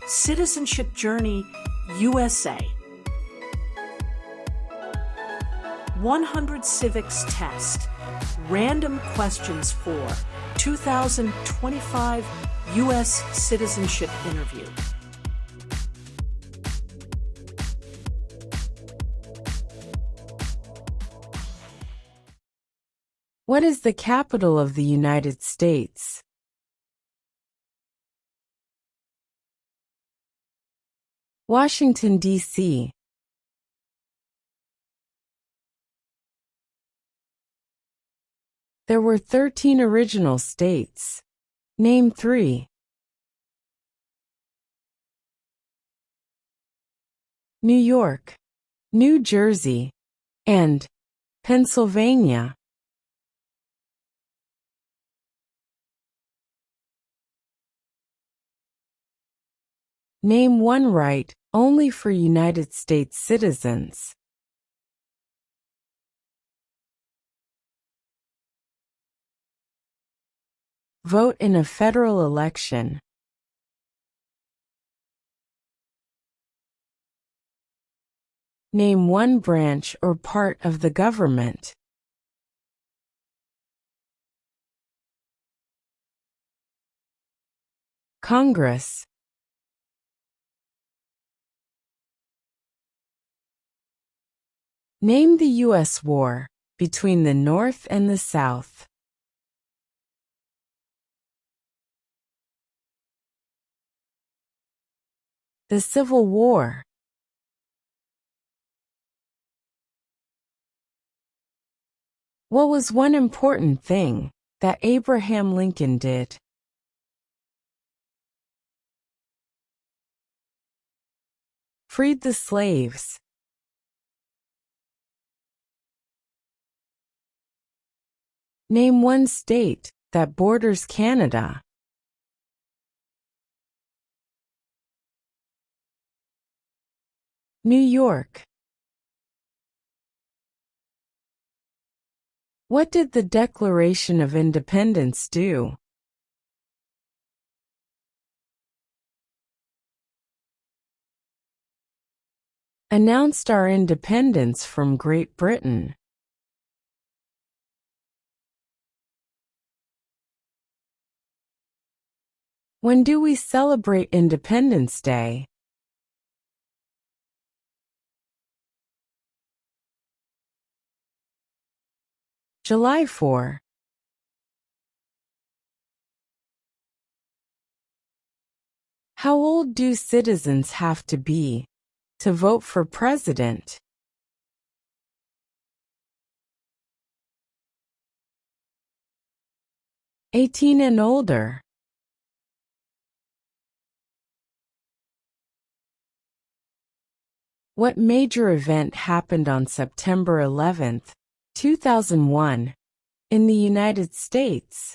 Citizenship Journey, USA. 100 Civics Test. Random questions for 2025 U.S. Citizenship Interview. What is the capital of the United States? Washington, D.C. There were 13 original states. Name 3. New York, New Jersey, and Pennsylvania. Name 1 right only for United States citizens. Vote in a federal election. Name 1 branch or part of the government. Congress. Name the U.S. war between the North and the South. The Civil War. What was one important thing that Abraham Lincoln did? Freed the slaves. Name 1 state that borders Canada. New York. What did the Declaration of Independence do? Announced our independence from Great Britain. When do we celebrate Independence Day? July 4. How old do citizens have to be to vote for president? 18 and older. What major event happened on September 11, 2001, in the United States?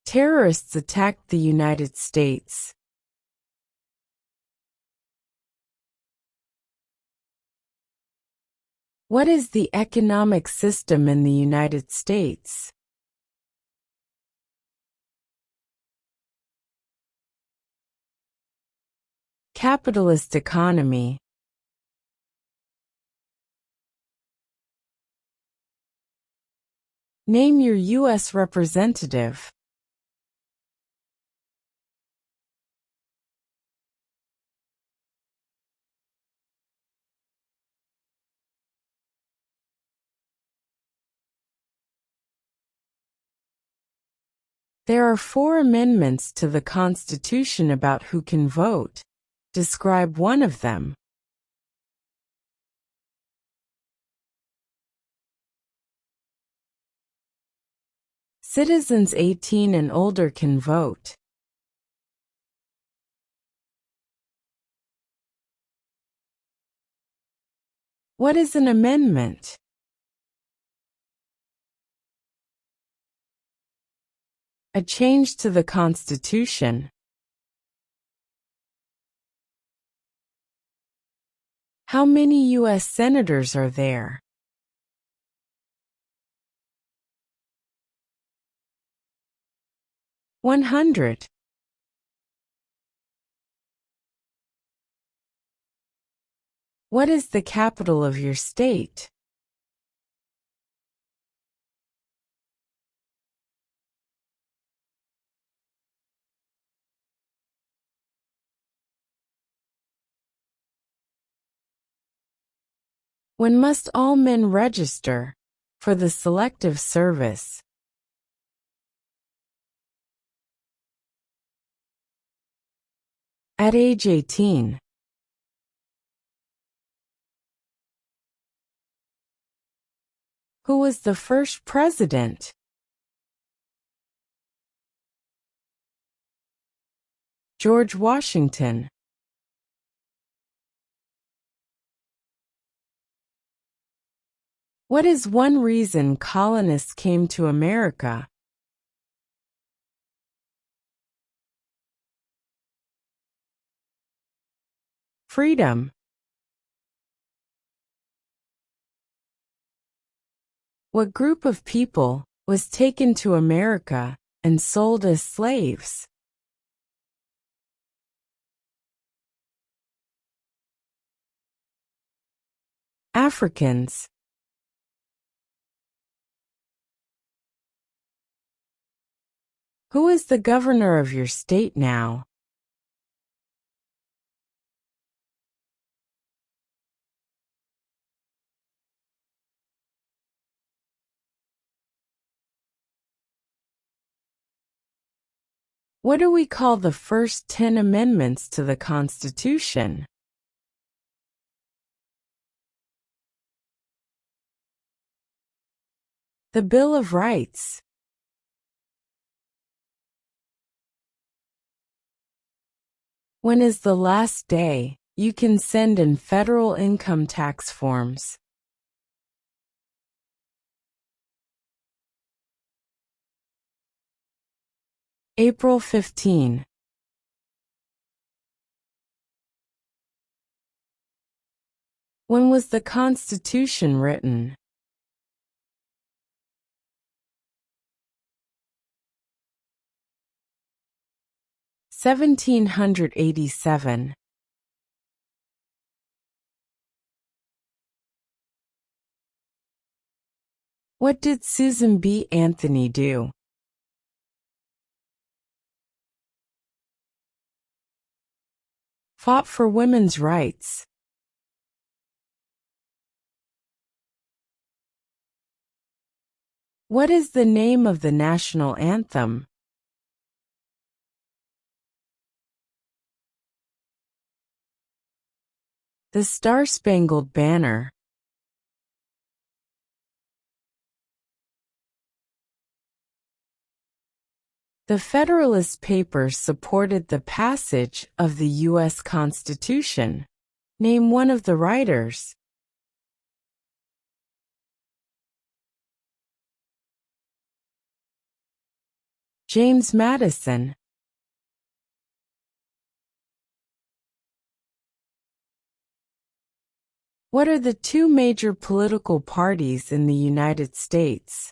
Terrorists attacked the United States. What is the economic system in the United States? Capitalist economy. Name your U.S. representative. There are 4 amendments to the Constitution about who can vote. Describe one of them. Citizens 18 and older can vote. What is an amendment? A change to the Constitution. How many U.S. senators are there? 100. What is the capital of your state? When must all men register for the Selective Service? At age 18. Who was the first president? George Washington. What is one reason colonists came to America? Freedom. What group of people was taken to America and sold as slaves? Africans. Who is the governor of your state now? What do we call the first 10 amendments to the Constitution? The Bill of Rights. When is the last day you can send in federal income tax forms? April 15. When was the Constitution written? == 1787. What did Susan B. Anthony do? Fought for women's rights. What is the name of the national anthem? The Star-Spangled Banner. The Federalist Papers supported the passage of the U.S. Constitution. Name one of the writers. James Madison. What are the two major political parties in the United States?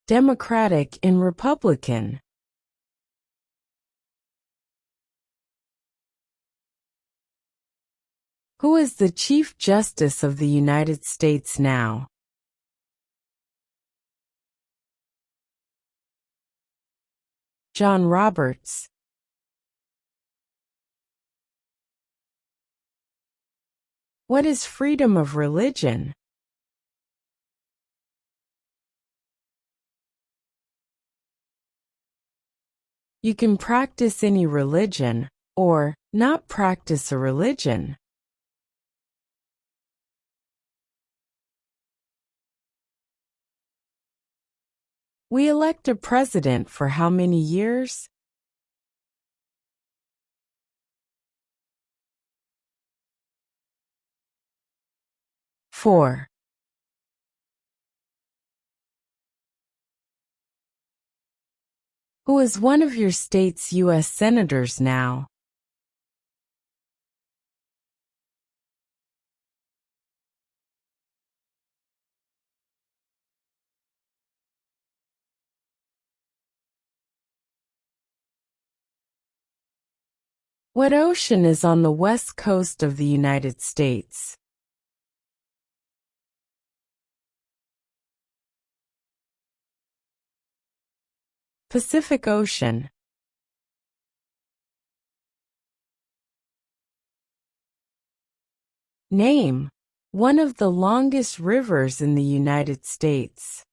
Democratic and Republican. Who is the Chief Justice of the United States now? John Roberts. What is freedom of religion? You can practice any religion, or not practice a religion. We elect a president for how many years? 4. Who is one of your state's U.S. senators now? What ocean is on the west coast of the United States? Pacific Ocean. Name one of the longest rivers in the United States.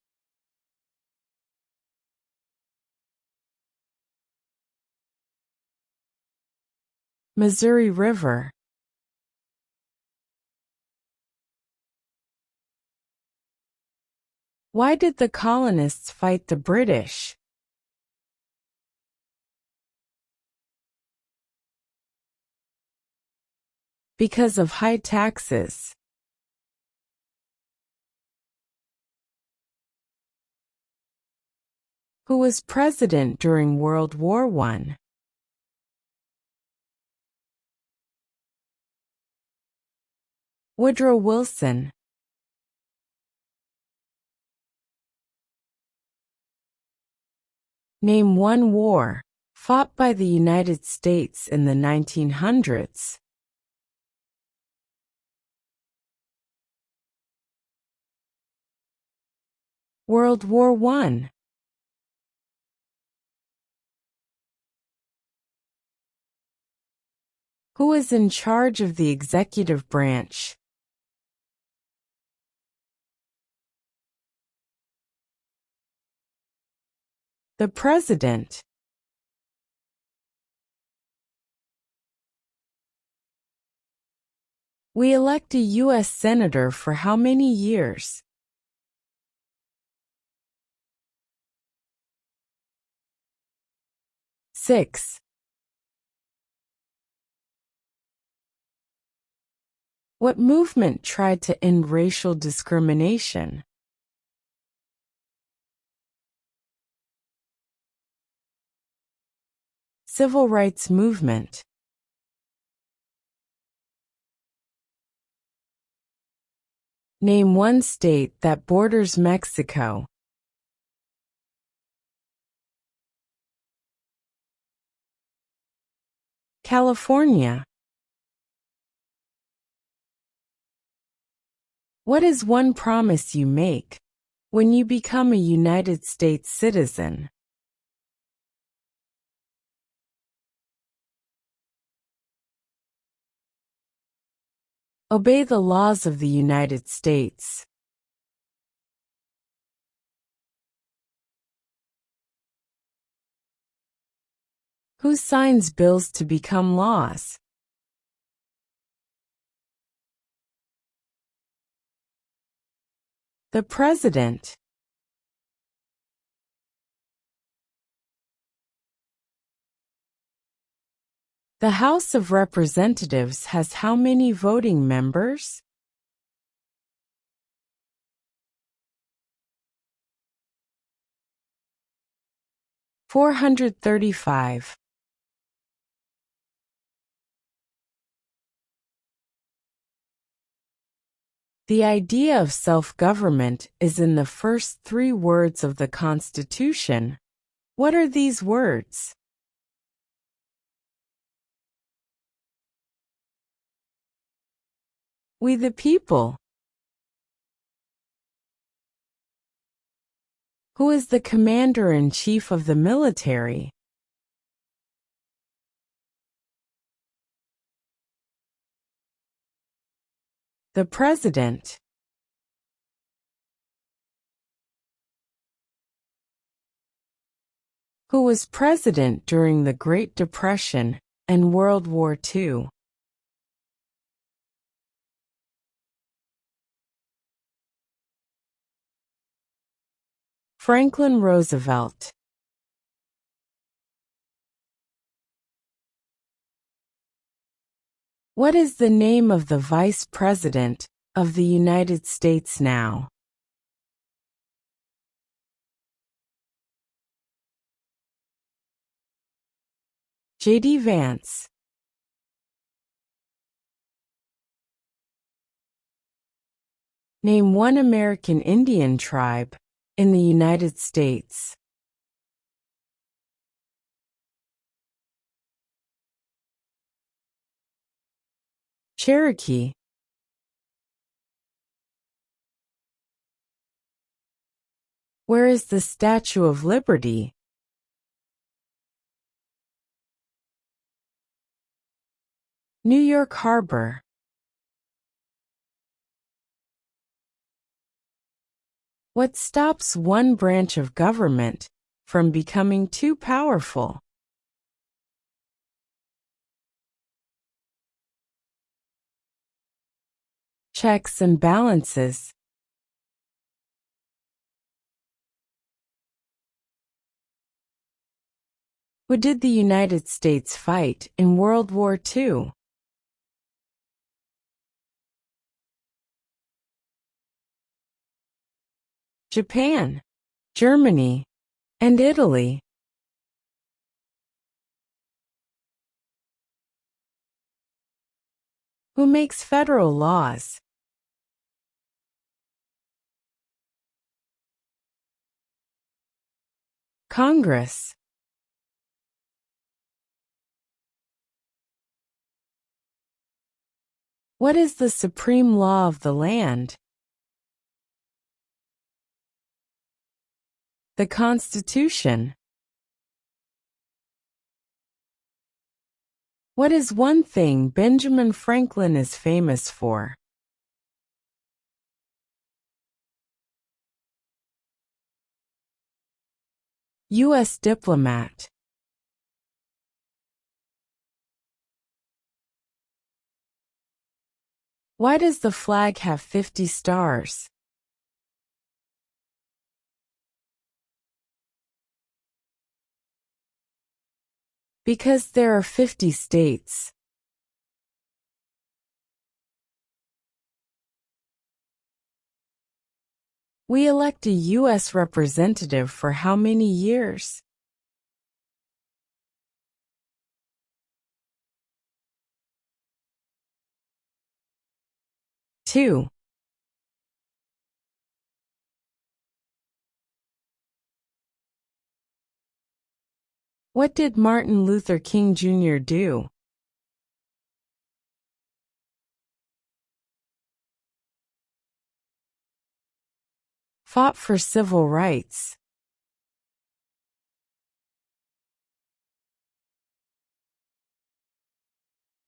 Missouri River. Why did the colonists fight the British? Because of high taxes. Who was president during World War I? Woodrow Wilson. Name one war fought by the United States in the 1900s. World War I. Who is in charge of the executive branch? The President. We elect a U.S. Senator for how many years? 6. What movement tried to end racial discrimination? Civil rights movement. Name one state that borders Mexico. California. What is one promise you make when you become a United States citizen? Obey the laws of the United States. Who signs bills to become laws? The President. The House of Representatives has how many voting members? 435. The idea of self-government is in the first 3 words of the Constitution. What are these words? We the people. Who is the commander-in-chief of the military? The President. Who was president during the Great Depression and World War II? Franklin Roosevelt. What is the name of the Vice President of the United States now? J.D. Vance. Name one American Indian tribe in the United States. Cherokee. Where is the Statue of Liberty? New York Harbor. What stops one branch of government from becoming too powerful? Checks and balances. What did the United States fight in World War II? Japan, Germany, and Italy. Who makes federal laws? Congress. What is the supreme law of the land? The Constitution. What is one thing Benjamin Franklin is famous for? U.S. diplomat. Why does the flag have 50 stars? Because there are 50 states. We elect a U.S. representative for how many years? 2. What did Martin Luther King Jr. do? Fought for civil rights.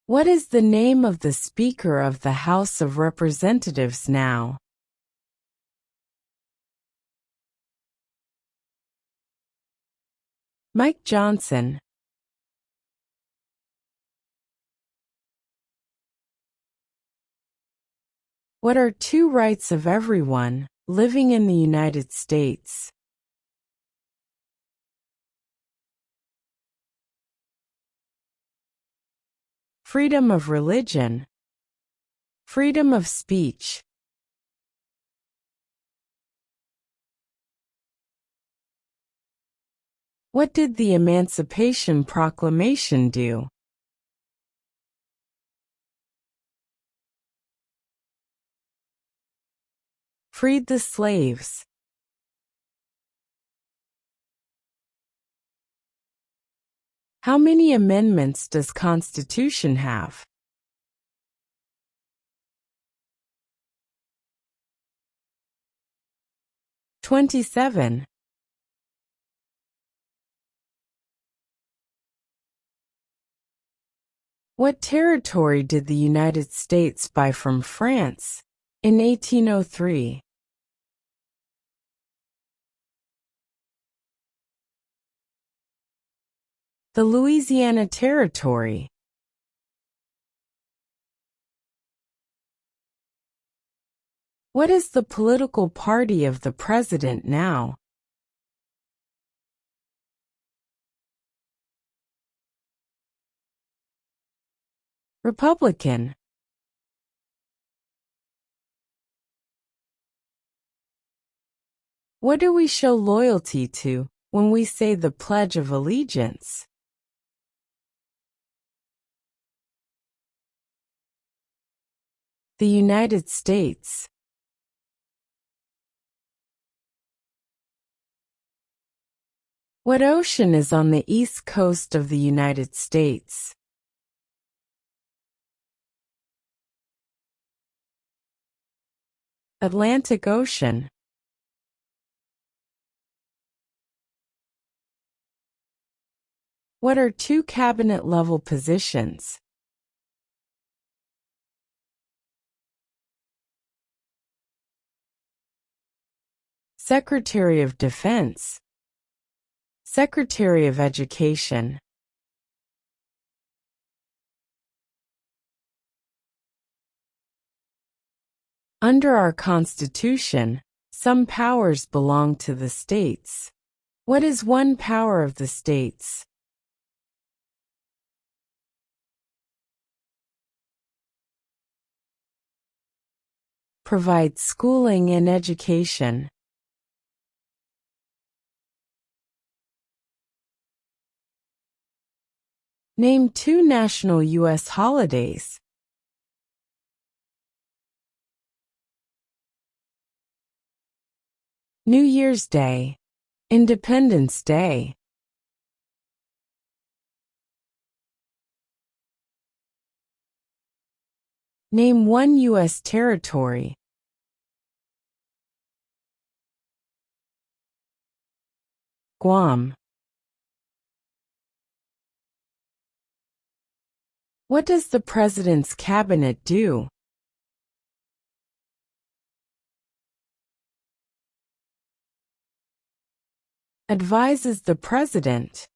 What is the name of the Speaker of the House of Representatives now? Mike Johnson. What are two rights of everyone living in the United States? Freedom of religion. Freedom of speech. What did the Emancipation Proclamation do? Freed the slaves. How many amendments does Constitution have? 27. What territory did the United States buy from France in 1803? The Louisiana Territory. What is the political party of the president now? Republican. What do we show loyalty to when we say the Pledge of Allegiance? The United States. What ocean is on the east coast of the United States? Atlantic Ocean. What are two cabinet-level positions? Secretary of Defense, Secretary of Education. Under our Constitution, some powers belong to the states. What is one power of the states? Provide schooling and education. Name two national U.S. holidays. New Year's Day, Independence Day. Name one U.S. territory. Guam. What does the President's Cabinet do? Advises the President.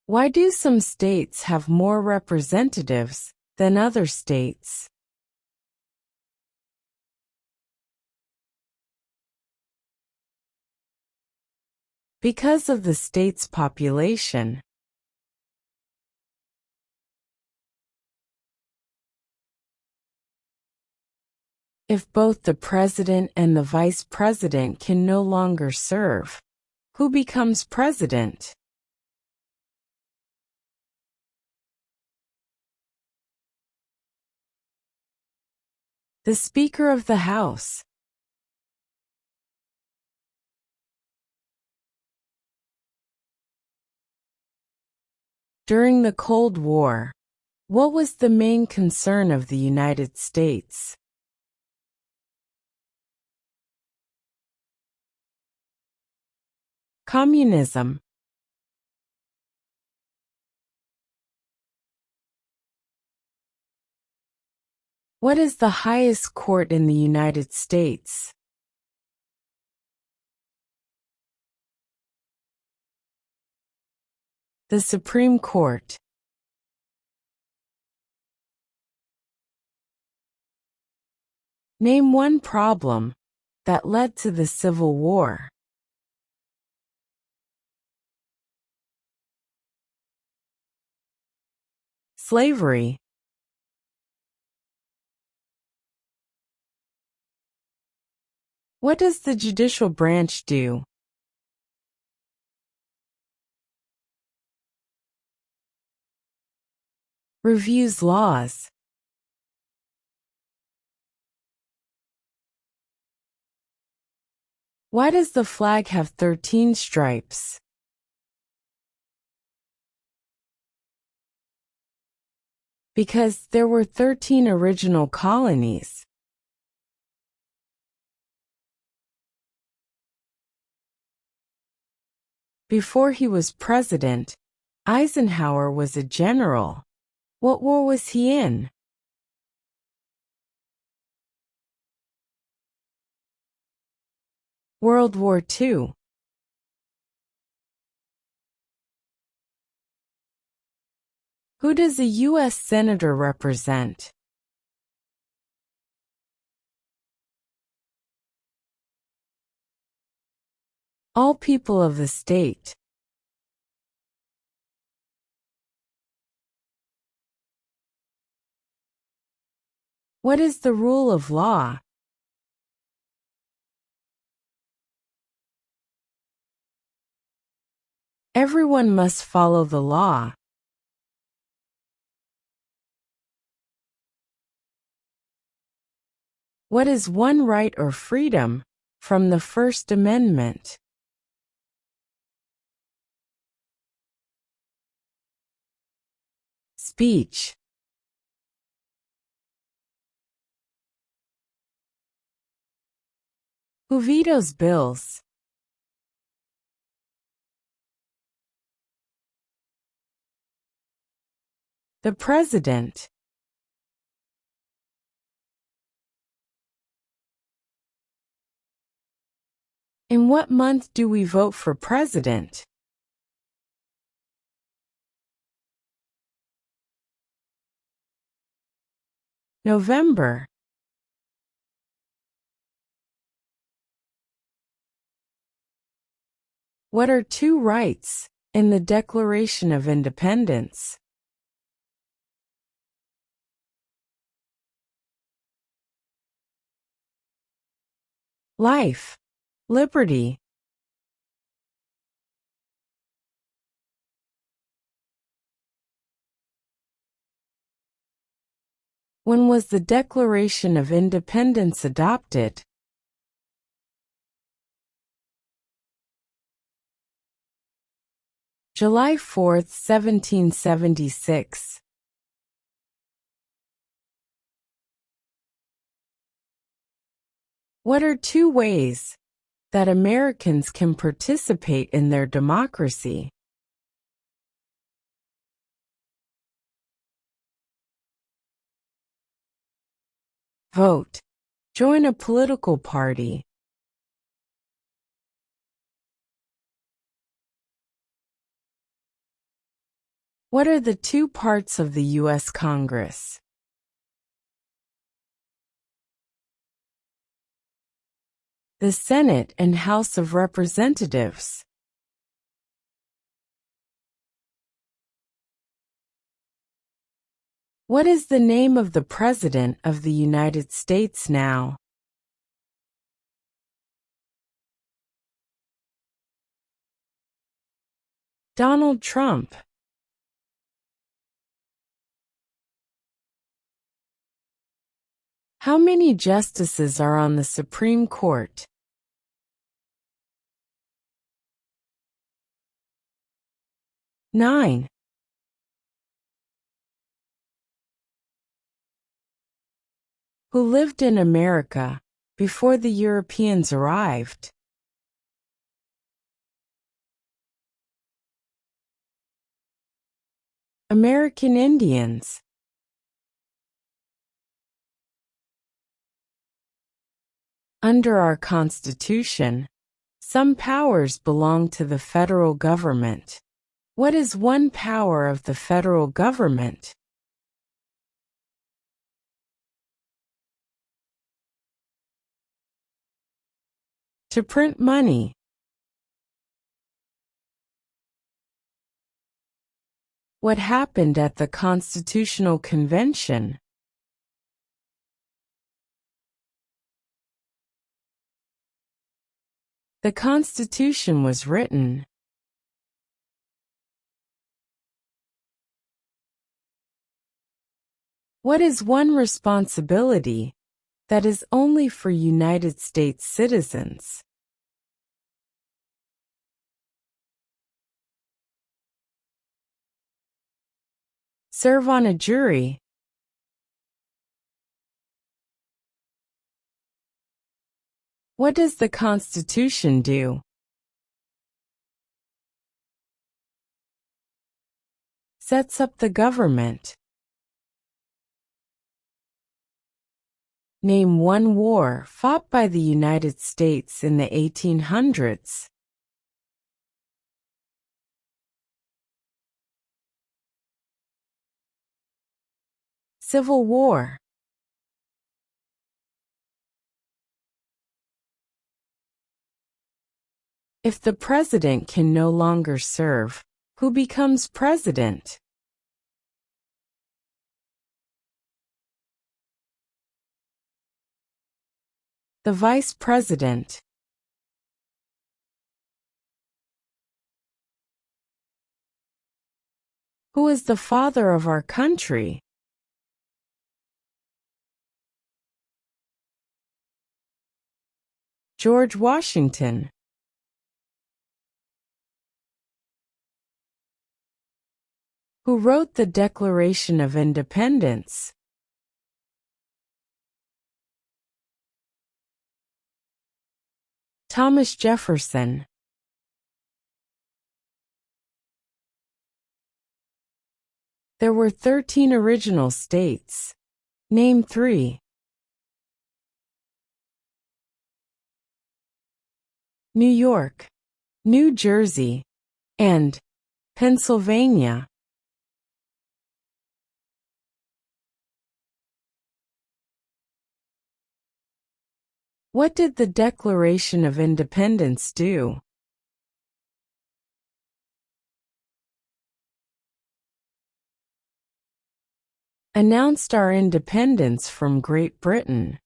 Why do some states have more representatives than other states? Because of the state's population. If both the President and the Vice President can no longer serve, who becomes President? The Speaker of the House. During the Cold War, what was the main concern of the United States? Communism. What is the highest court in the United States? The Supreme Court. Name one problem that led to the Civil War. Slavery. What does the judicial branch do? Reviews laws. Why does the flag have 13 stripes? Because there were 13 original colonies. Before he was president, Eisenhower was a general. What war was he in? World War II. Who does a U.S. Senator represent? All people of the state. What is the rule of law? Everyone must follow the law. What is one right or freedom from the First Amendment? Speech. Who vetoes bills? The President. In what month do we vote for President? November. What are two rights in the Declaration of Independence? Life, liberty. When was the Declaration of Independence adopted? July 4, 1776. What are two ways that Americans can participate in their democracy? Vote. Join a political party. What are the two parts of the U.S. Congress? The Senate and House of Representatives. What is the name of the President of the United States now? Donald Trump. How many justices are on the Supreme Court? 9. Who lived in America before the Europeans arrived? American Indians. Under our Constitution, some powers belong to the federal government. What is one power of the federal government? To print money. What happened at the Constitutional Convention? The Constitution was written. What is one responsibility that is only for United States citizens? Serve on a jury. What does the Constitution do? Sets up the government. Name one war fought by the United States in the 1800s. Civil War. If the president can no longer serve, who becomes president? The vice president. Who is the father of our country? George Washington. Who wrote the Declaration of Independence? Thomas Jefferson. There were 13 original states. Name 3. New York, New Jersey, and Pennsylvania. What did the Declaration of Independence do? Announced our independence from Great Britain.